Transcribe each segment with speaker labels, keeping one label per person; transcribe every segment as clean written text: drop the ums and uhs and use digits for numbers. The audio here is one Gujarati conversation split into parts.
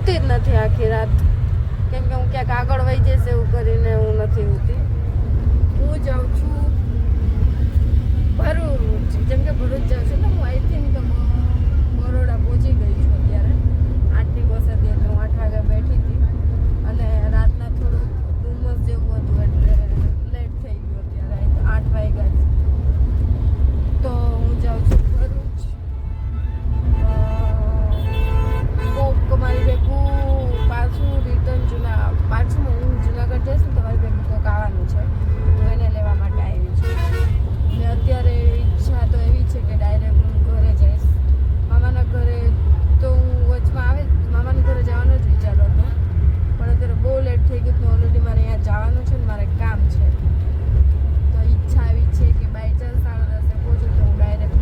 Speaker 1: સૂતી જ નથી આખી રાત, કેમ કે હું ક્યાંક આગળ વહી જઈશ એવું કરીને હું નથી ઊતી. હું જાઉં છું ભરૂચ, જેમ કે ભરૂચ જાઉં છું ને હું આઈ થિંક બરોડા પહોંચી ગઈ છું અત્યારે. 8ની બસ હતી એટલે હું 8 વાગે બેઠી હતી અને રાતના થોડું ધુમ્મસ જેવું હતું એટલે લેટ થઈ ગયું. અત્યારે 8 વાગ્યા છે તો હું જાઉં છું ભરૂચ. કોક મારી ભેગું પાછું રિટર્ન પાછું હું જુનાગઢ જઈશ ને તો મારી ભેગું કોક આવવાનું છે, હું એને લેવા માટે આવી છું. ને અત્યારે ઈચ્છા તો એવી છે કે ડાયરેક્ટ હું ઘરે જઈશ. મામાના ઘરે તો હું વચમાં મામાના ઘરે જવાનો જ વિચાર હતો, પણ અત્યારે બહુ લેટ થઈ ગયું. ઓલરેડી મારે અહીંયા જવાનું છે ને મારે કામ છે, તો ઈચ્છા એવી છે કે બાય ચાન્સ 10:30 પહોંચું તો હું ડાયરેક્ટ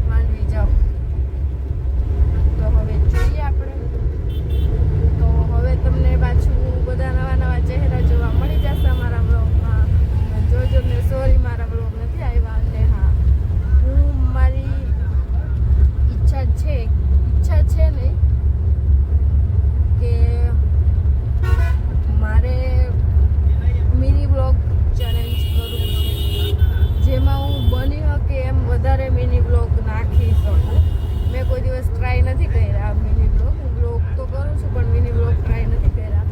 Speaker 1: માંડવી જાઉં. તો હવે જોઈએ આપણે. તો હવે તમને પાછું બધા નવા ચહેરા જોવા મળી જશે અમારા બ્લોગમાં. જોજો ને સોરી મારા બ્લોગ નથી આવ્યા. અને હા, હું મારી ઈચ્છા છે નહીં કે મારે મિની બ્લોગ ચેલેન્જ કરવું છે, જેમાં હું બની શકે એમ વધારે મિની બ્લોગ નાખી શકું. મેં કોઈ દિવસ ટ્રાય નથી કર્યા મિની બ્લોગ. હું બ્લોગ તો કરું છું પણ મિની બ્લોગ ટ્રાય નથી કર્યા.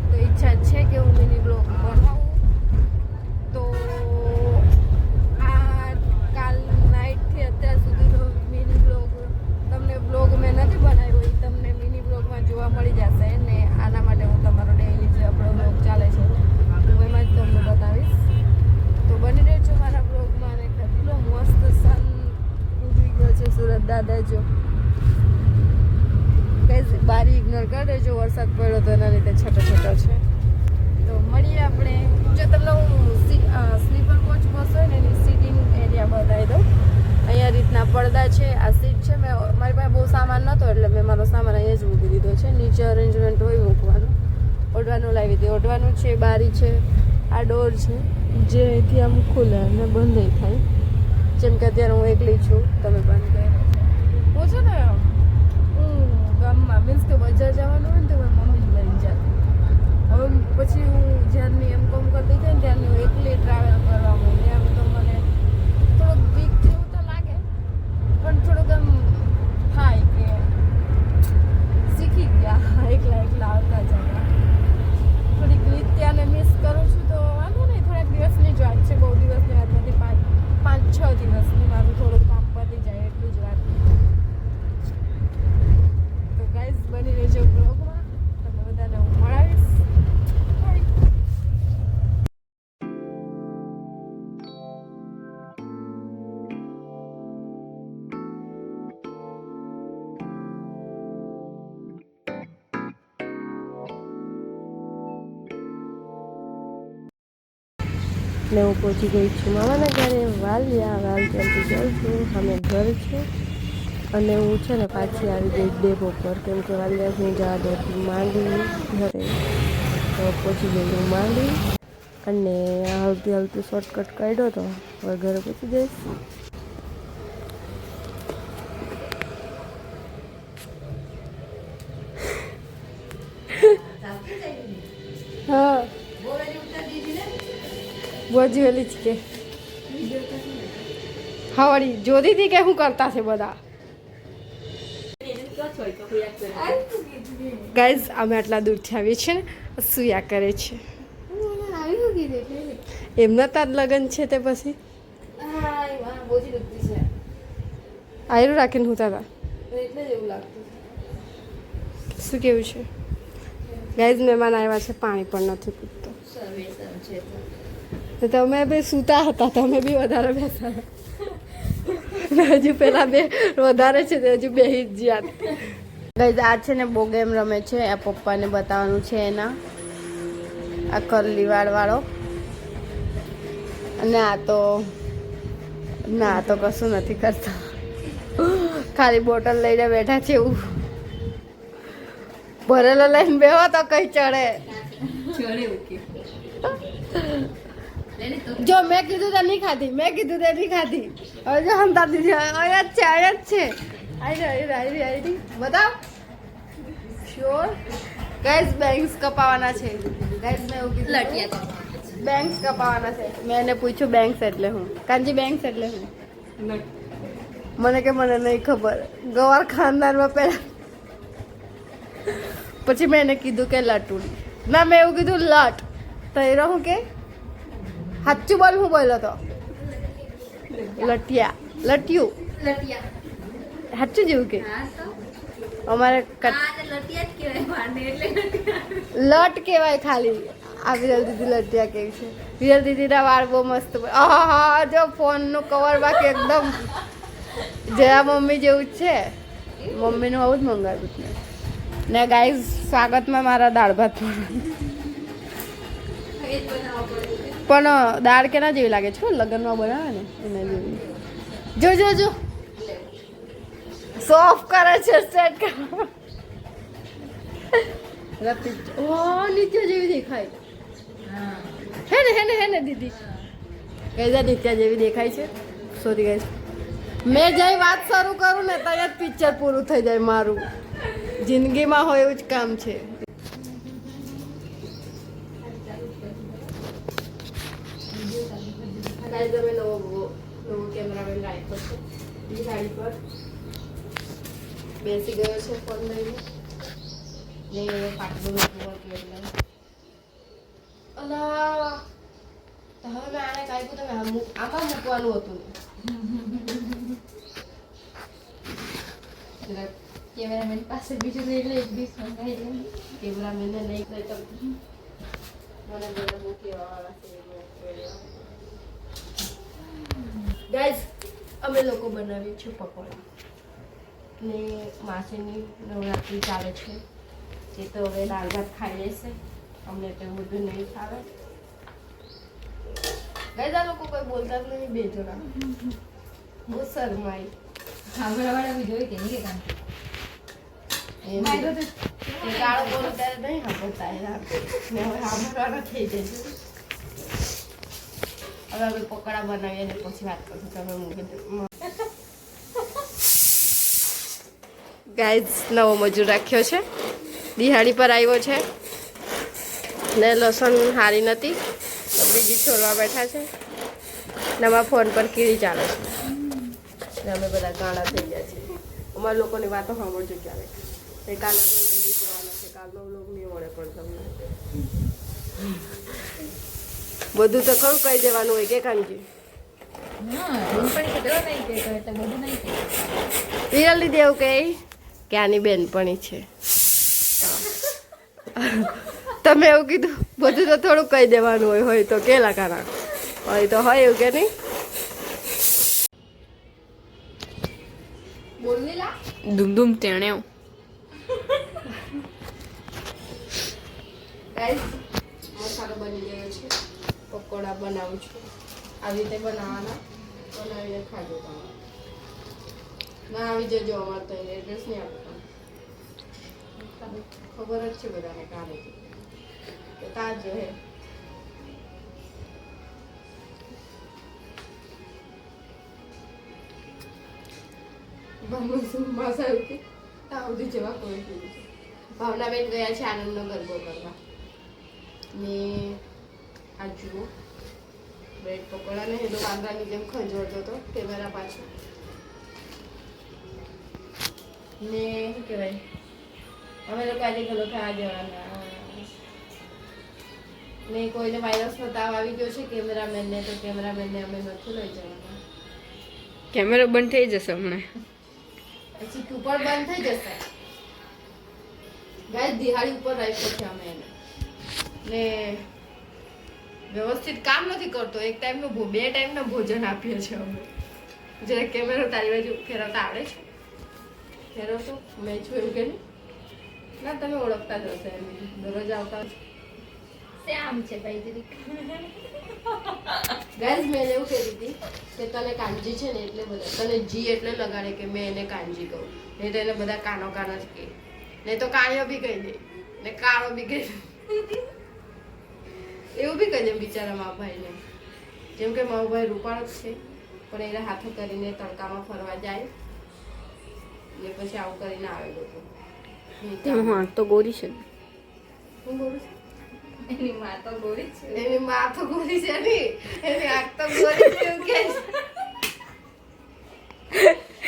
Speaker 1: તો ઈચ્છા છે કે હું મિની બ્લોગ બનાવું. તો આ કાલ નાઇટથી અત્યાર સુધીનો મિની બ્લોગ તમને મેં નથી બનાવ્યો, એ તમને મિની બ્લોગમાં જોવા મળી જશે. ને આના માટે હું તમારો ડેઈલી જે આપણો બ્લોગ ચાલે છે હું એમાં જ તમને બતાવીશ. તો બની રહેજો મારા બ્લોગમાં. અને કેટલો મસ્ત સન ઉગી ગયો છે સુરત દાદા. જો કઈ બારી ઇગ્નોર કરી દેજો, વરસાદ પડ્યો તો એના લીધે છોટો છે. તો મળીએ આપણે. જો તમને હું સ્લીપર કોચ બસ હોય ને એની સીટિંગ એરિયા બતાવી દઉં. અહીંયા રીતના પડદા છે, આ સીટ છે. મારી પાસે બહુ સામાન નહોતો એટલે મેં મારો સામાન અહીંયા જ મૂકી દીધો છે. નીચે અરેન્જમેન્ટ હોય મૂકવાનું. ઓઢવાનું લાવી દે, ઓઢવાનું છે. બારી છે, આ ડોર છે જે અહીંથી આમ ખુલે અને બંધ થાય. જેમ કે અત્યારે હું એકલી છું, તમે બંધ કરી હું છું ને હું ગામમાં મીન્સ કે બજાર જવાનું હોય ને તો મારી મમ્મી જ લઈ જતી. હવે પછી હું જ્યારની M.Com કરતી હતી ને ત્યારની હું એકલી ટ્રાવેલ કરવા માંડી. આમ તો મને થોડુંક બીક જેવું તો લાગે, પણ થોડુંક એમ થાય કે શીખી ગયા એકલા આવતા જતા. થોડીક નિત્યાને મિસ કરું છું તો વાંધો નહીં. થોડાક દિવસની જ વાત છે, બહુ દિવસની વાત નથી. 5-6 દિવસની મારું થોડુંક કામ પતી જાય એટલી જ વાત. તો ગાઈઝ બની રહેજો બ્લોગમાં, તમને બધાને હું મળાવીશ. ને હું પહોંચી ગઈ છું મામાના ઘરે વાલ ત્યાંથી જાઉં છું. અમે ઘર છે અને હું છે ને પાછી આવી ગઈ ડેપો પર, કેમ કે વાલિયાથી જવા દોડતી માંડવી ઘરે. તો પહોંચી ગઈ હું માંડવી અને હલતી શોર્ટકટ કાઢ્યો તો હવે ઘરે પહોંચી જઈશ. હા બોજી વેલી જ કે હા વળી જોતી હતી કે શું કરતા છે બધા. ગાઈઝ અમે આટલા દૂરથી આવીએ છીએ ને સુયા કરે છે. એમના તાર લગન છે તે પછી આયરું રાખીને હું હતા શું કેવું છે. ગાઈઝ મહેમાન આવ્યા છે, પાણી પણ નથી પૂછતો. તમે બી સૂતા હતા, તમે બી વધારે બેસા. હજુ પેલા બે વધારે છે તે હજુ બેહી જ જ્યાં. ગાઈઝ આ છે ને બહુ ગેમ રમે છે. આ પપ્પાને બતાવવાનું છે એના, આ કરલી વાળો. અને આ તો ના તો કશું નથી કરતા, ખાલી બોટલ લઈને બેઠા છે. એવું ભરેલો લઈને બેહો તો કઈ ચડે. જો મેં કીધું તો નહીં ખાધી, હવે જો હમતા દીધી. અહીંયા જ છે બતાવ. શ્યોર ગાઈસ બેંગ્સ કપાવાના છે ગાઈસ મેં એવું કીધું લટિયા બેંગ્સ કપાવાના છે મેં એને પૂછ્યું બેંગ્સ એટલે હું કાંજી બેંગ્સ એટલે હું મને કે મને નહીં ખબર ગવાર ખાનદાનમાં પહેલા પછી મેં એને કીધું કે લટુડી ના મેં એવું કીધું લટ તો એ રહું કે સાચું બોલ હું બોલ્યો તો લટિયા લટિયું સાચું જેવું કે અમારે લટ કહેવાય ખાલી આ વિરલ દીદી લટિયા કેવી છે વિરલ દીદીના વાળ બહુ મસ્ત હા જો ફોનનું કવર બાકી એકદમ જયા મમ્મી જેવું જ છે મમ્મીનું આવું જ મંગાવ્યું છે ને ગાઈઝ સ્વાગતમાં મારા દાળ ભાત પણ દાળ કેના જેવી લાગે છે લગ્નમાં બનાવે ને એના જેવી જો જો જો સોફ કરે છે સેટ નિત્ય જેવી દેખાય હે ને દીદી કઈ નિત્ય જેવી દેખાય છે સોરી ગાઈસ મેં જઈ વાત શરૂ કરું ને ત્યાં જ પિક્ચર પૂરું થઈ જાય મારું જિંદગીમાં હોય એવું જ કામ છે તમે નવો કેમેરામેન લાઈટ પર છે એ ગાડી પર બેસી ગયો છે ફોન લઈને ને પાટલું મૂકવું એટલે અલા તો હવે મેં આને કાંઈ કહ્યું તમે આમાં મૂકવાનું હતું ને કેમેરામેન પાસે બીજું લઈ લે બીસ મંગાવી લે કેમેરામેનને નહીં કહે તો મને બધા બહુ કહેવાવાળા છે ગાઈઝ અમે લોકો બનાવીએ છીએ પકોડા ને માસીની નવરાત્રિ ચાલે છે એ તો હવે દાળ ભાત ખાઈ લેશે અમને તો બધું નહીં ખાવે ગાઈઝ આ લોકો કોઈ બોલતા જ નહીં બે જણા બહુ શરમાય
Speaker 2: ખાવડાવાળા બી જોઈ કે નહીં કે
Speaker 1: કાળો બોલો ત્યારે નહીં સાંભળતા ને હવે સાંભળવાના થઈ જશે હવે અમે પકોડા બનાવીએ અને પછી વાત કરશું તમે મૂકી ગાઈઝ નવો મજૂર રાખ્યો છે દિહાડી પર આવ્યો છે ને લસણ હારી નથી બીજી છોડવા બેઠા છે ને અમારા ફોન પર કીડી ચાલે છે ને અમે બધા ગાળા થઈ ગયા છે અમારા લોકોની વાતો સાંભળજો ક્યારે એ કાલે અમે મંદિર જવાના છે કાલનો લોક નહીં મળે પણ તમને બધું તો ખરું કહી દેવાનું હોય કે કાનજી વિરલ દીદી એવું કહે કે આની બેનપણી છે તમે એવું કીધું બધું તો થોડું કહી દેવાનું હોય તો કેલા કાના હોય તો હોય એવું કે નહીં
Speaker 2: ધૂમ ધૂમ તેણે
Speaker 1: મસાલો બની ગયો છે પકોડા બનાવું છું આવી રીતે બનાવવાના બનાવીને ખાજો તમારે ના આવી જજો અમારે તો એડ્રેસ નહીં આપતા ખબર જ છે બધાને કાલે કે તાજો હે ભાવનાબેન ગયા છે આનંદનો ગરબો કરવા ને આ જુઓ બ્રેડ પકોડા ને એનો કાંદાની જેમ ખંજોળતો હતો કેમેરા પાછળ ને શું કહેવાય અમે લોકો આજે ગલો ખાવા જવાના ને કોઈને વાયરસનો તાવ આવી ગયો છે કેમેરામેનને તો કેમેરામેનને અમે નથી લઈ જવાના
Speaker 2: કેમેરો બંધ થઈ જશે હમણાં
Speaker 1: પછી ઉપર બંધ થઈ જશે ગાય દિહાડી ઉપર રાખ્યો છે અમે એને ને વ્યવસ્થિત કામ નથી કરતો એક ટાઈમનું બે ટાઈમનું ભોજન આપીએ છીએ અમે જરા કેમેરો તારી બાજુ ફેરવતા આવડે છે ફેરવતો મેં છું એવું કે નહીં ના તમે ઓળખતા જ હશે એમ દરરોજ આવતા
Speaker 2: આમ છે ભાઈ જરીક
Speaker 1: ગાઈઝ મેં એવું કહેતી હતી કે તને કાંજી છે ને એટલે બધા તને જી એટલે લગાડે કે મેં એને કાંજી કહું નહીં તો એને બધા કાનો કાન જ કહે નહીં તો કાળિયો બી કહી દે ને કાળો બી કહી દે એવું બી કહી દે બિચારા મા ભાઈને જેમ કે મારો ભાઈ રૂપાળો જ છે પણ એને હાથો કરીને તડકામાં ફરવા જાય ને પછી આવું કરીને આવે લોકો તેમ હા તો ગોરી છે
Speaker 2: હું બોલું છું? એની માં તો ગોરી છે.
Speaker 1: એની માં તો ગોરી છે ની એની આંખ તો ગોરી છે એવું કે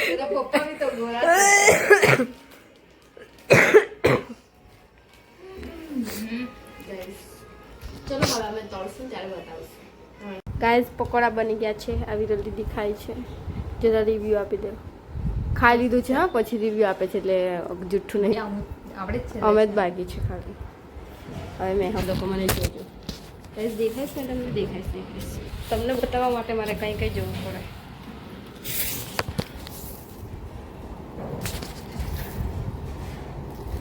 Speaker 1: એના પપ્પા બી તો ગોરા છે ચલો હવે અમે તળશું ત્યારે બતાવશું ગાઈસ પકોડા બની ગયા છે આવી રીતે દીદી ખાય છે જરા રિવ્યુ આપી દે ખાઈ લીધું છે હા પછી રિવ્યુ આપે છે એટલે જુઠ્ઠું નહીં
Speaker 2: આપણે જ છે
Speaker 1: અમે જ બાકી છે ખાલી હવે મેં હા લોકો મને જોજો ગાઈસ દેખાઈશ ને તમને દેખાઈશ તમને બતાવવા માટે મારે કંઈ કંઈ જોવું પડે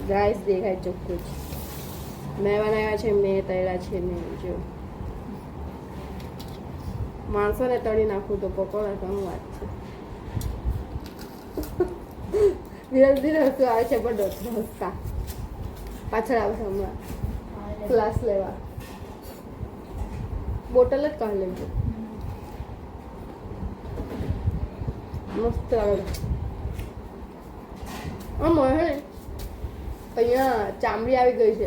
Speaker 1: ગાઈસ દેખાય ચોખ્ખું જ મેં બનાવ્યા છે મેં તળ્યા છે ને જો માણસોને તળી નાખું તો પકોડા તો હું વાત છે ધીરે ધીરે હસવું આવે છે પણ હસતા પાછળ આવશે હમણાં ક્લાસ લેવા બોટલ જ કાઢ લેજો મસ્ત આવે આમ હે અહીંયા ચામડી આવી ગઈ છે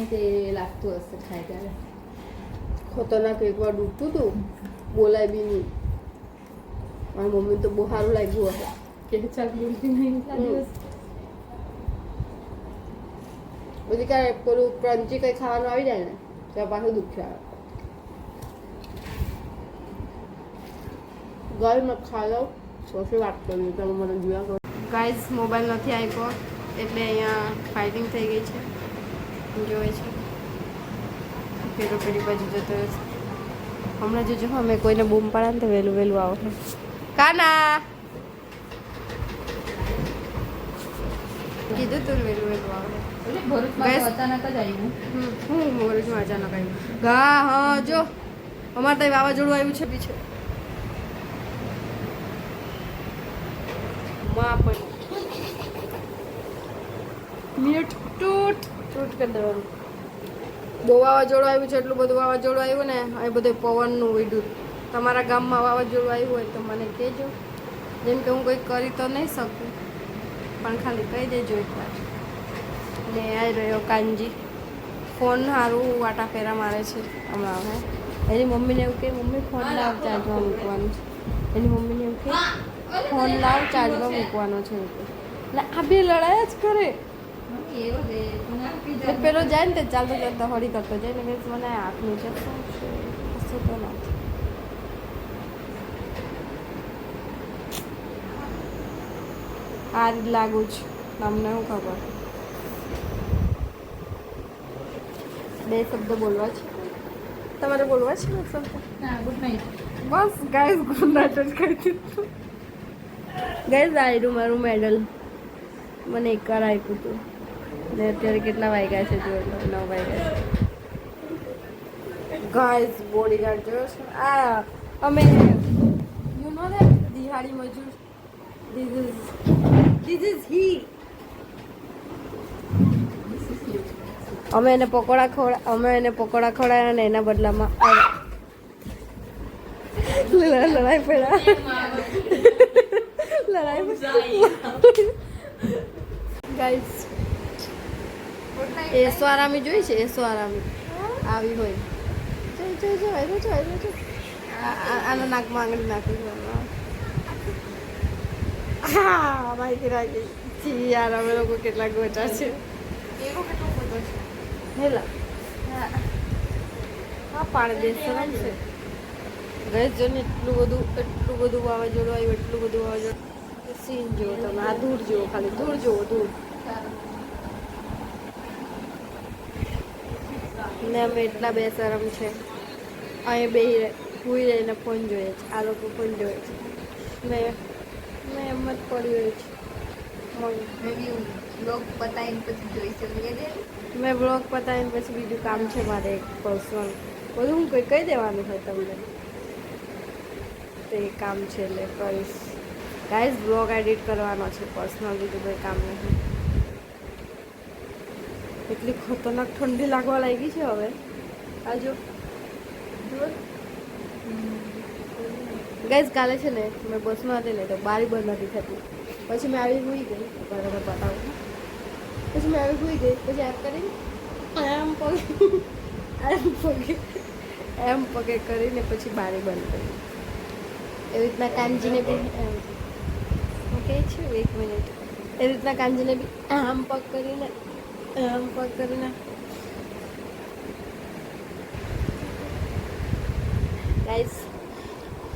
Speaker 2: તે લાગતું હશે ખાય ત્યારે
Speaker 1: ખતરનાક એકવાર ડૂબતું હતું બોલાય બી નહીં મારી મમ્મી તો બહુ સારું લાગ્યું હશે
Speaker 2: કે ચાલ બોલતી નહીં એટલા દિવસ
Speaker 1: પછી ક્યારે પેલું ક્રન્ચી કંઈ ખાવાનું આવી જાય ને ત્યાં પાછું દુઃખ આવે ગઈ મેં ખાઈ લઉં પછી વાત કરી તમે મને જોયા કરો ગાઈઝ મોબાઈલ નથી આપ્યો એટલે અહીંયા ફાઇટિંગ થઈ ગઈ છે જોવે છે પેલો પેલી બાજુ જતો રહેશે હમણાં જોજો અમે કોઈને બૂમ પાડે ને તો વહેલું વહેલું આવે કાના કીધું તું વહેલું વહેલું આવે
Speaker 2: એટલે ભરૂચમાં તો અચાનક જ આવ્યું
Speaker 1: હું મોરજમાં અચાનક આવ્યું ગા હા જો અમારે ત્યાં વાવાઝોડું આવ્યું છે બી છે માં પણ મિનિટ ટૂટ કરી દેવાનું બહુ વાવાઝોડું આવ્યું છે એટલું બધું વાવાઝોડું આવ્યું ને એ બધું પવનનું વિદ્યુત તમારા ગામમાં વાવાઝોડું આવ્યું હોય તો મને કહેજો જેમ કે હું કંઈક કરી તો નહીં શકું પણ ખાલી કહી દેજો એકવાર ને આવી રહ્યો કાનજી ફોન સારું વાટા ફેરા મારે છે હમણાં હવે એની મમ્મીને એવું કે મમ્મી ફોન લાવ ચાર્જમાં મૂકવાનું છે એની મમ્મીને એવું કે ફોન લાવ ચાર્જમાં મૂકવાનો છે એટલે આ બે લડાયા જ કરે પેલો જાય ને તે ચાલતો ચાલતો હળી કરતો જાય ને કે મને આંખનું છે શું છે કશું તો નથી આ રીત લાગુ જ તમને શું ખબર બે શબ્દ બોલવા છે તમારે બોલવા છે ને શબ્દ
Speaker 2: ના ગુડ નાઇટ
Speaker 1: બસ ગાઈઝ ગુડ નાઇટ જ કરી દીધું ગાઈઝ આવ્યું મારું મેડલ મને એકવાર આપ્યું હતું ને અત્યારે કેટલા વાગ્યા છે જો 9 વાગ્યા છે ગાઈઝ બોડીગાર્ડ જોયો છે આ અમે યુ નો ધેટ દિહાડી મજૂર ધીસ ઇઝ હી અમે એને પકોડા ખવડાવ્યા ને એના બદલામાં લડાઈ પડ્યા ગાઈસ એસો આરામી જોઈ છે એસો આરામી આવી હોય આના નાકમાં આંગળી નાખી હા માહિતી રાખી જી યાર અમે લોકો કેટલા ગોટા છે હેલા હા પાણી દેશરણ છે ગેસ જો ને એટલું બધું વાવાઝોડું આવ્યું એટલું બધું વાવાઝોડું સીન જુઓ તમે આ ધૂળ જુઓ ખાલી ધૂળ જુઓ ધૂળ ને અમે એટલા બેશરમ છે અહીં બે હુઈ રહીને ફોન જોઈએ છે આ લોકો ફોન જોઈએ છે મેં એમ જ પડી હોય છે
Speaker 2: બ્લોગ બતાવીને પછી જોઈ શકીએ
Speaker 1: મેં બ્લોગ પતાવીને પછી બીજું કામ છે મારે એક પર્સનલ બધું હું કહી દેવાનું હોય તમને તે કામ છે એટલે કરીશ ગાઈઝ બ્લોગ એડિટ કરવાનો છે પર્સનલ બીજું કોઈ કામ નથી એટલી ખતરનાક ઠંડી લાગવા લાગી છે હવે આજો ગાઈઝ કાલે છે ને મેં બસમાં હતી ને તો બારી બંધ નથી થતી પછી મેં આવી હોઈ ગઈ બરાબર બતાવું પછી મેં આવી સુઈ ગઈ પછી આમ કરીને એમ પગે કરીને પછી બારી બંધ કરી એવી રીતના કાનજીને બી હું કહે છું 1 મિનિટ એવી રીતના કાનજીને બી આમ પગ કરીને ગાઈસ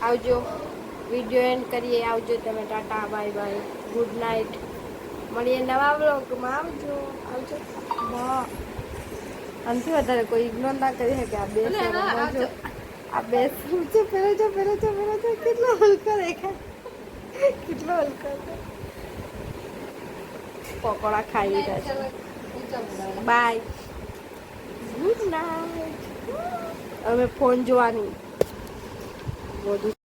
Speaker 1: આવજો વિડીયો એન્ડ કરીએ આવજો તમે Tata bye bye good night મળીએ નવા બ્લોગમાં આવજો વાહ આનાથી વધારે કોઈ ઇગ્નોર ના કરી શકે આ બે જો આ બે છે પેલો જો કેટલો હલકો દેખાય કેટલો હલકો છે પકોડા ખાઈ રહ્યા છે બાય ગુડ નાઇટ હવે ફોન જોવાની બધું